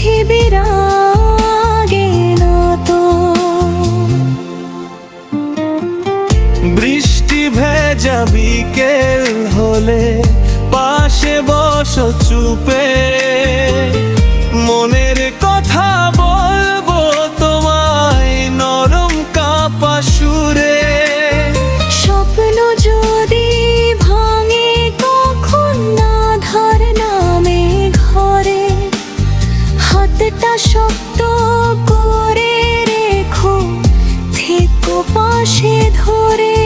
পৃথিবীর আগে নত। বৃষ্টি ভেজা বিকেল হলে পাশে বসো চুপে, মনের কথা বলবো তোমায় নরম কাপা সুরে। স্বপ্ন যদি ভাঙে কখন আঁধার নামে ঘরে, হাতটা শক্ত করে রেখো, থেকো পাশে ধরে।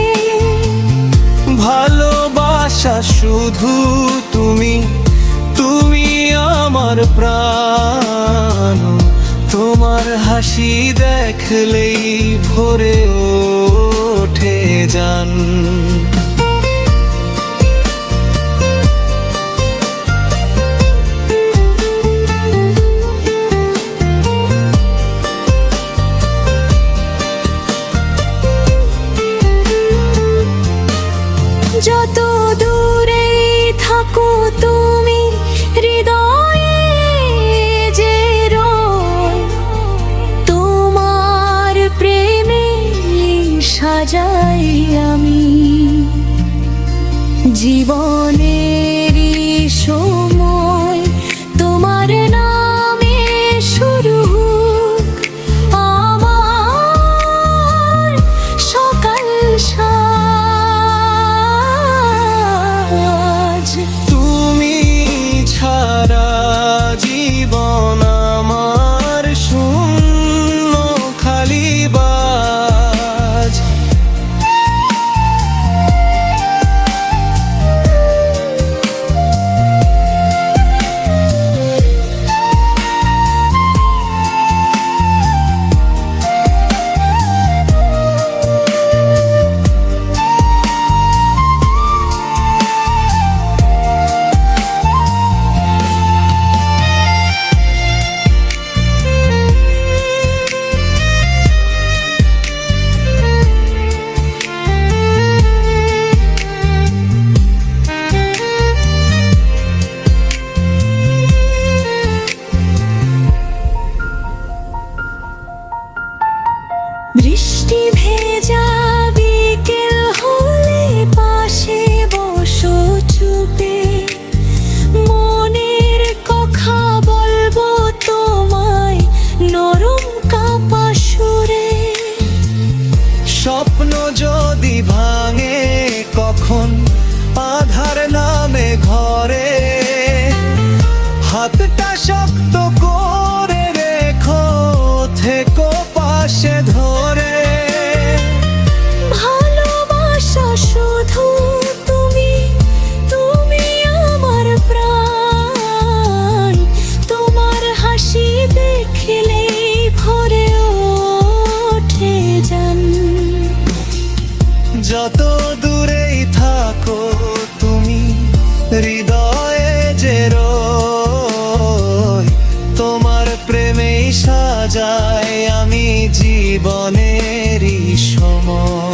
ভালোবাসা শুধু তুমি, তুমি আমার প্রাণ। তোমার হাসি দেখলেই ভরে ওঠে জান। যত দূরে থাকো তুমি হৃদয়ে যে রয়, তোমার প্রেমে সাজাই আমি জীবনেরই সময়। তোমার নামে শুরু হোক আমার সকাল সাজ। তুমি ছাড়া জীবন আমার শূন্য খালি বাজ। বৃষ্টি ভেজা বিকেল হলে পাশে বসো চুপে, মনের কথা বলবো তোমায় নরম কাপা সুরে। স্বপ্ন যদি ভাঙে কখন আধার নামে ঘরে, হাতটা শক্ত করে রেখো, থেকো পাশে ধরে। ভালোবাসা শুধু তুমি, তুমি আমার প্রাণ। তোমার হাসি দেখলেই ভরে ওঠে জান। যত দূরেই থাকো তুমি হৃদয়ে যে রয়, তোমার প্রেমেই সাজাই আমি জীবনেরই সময়।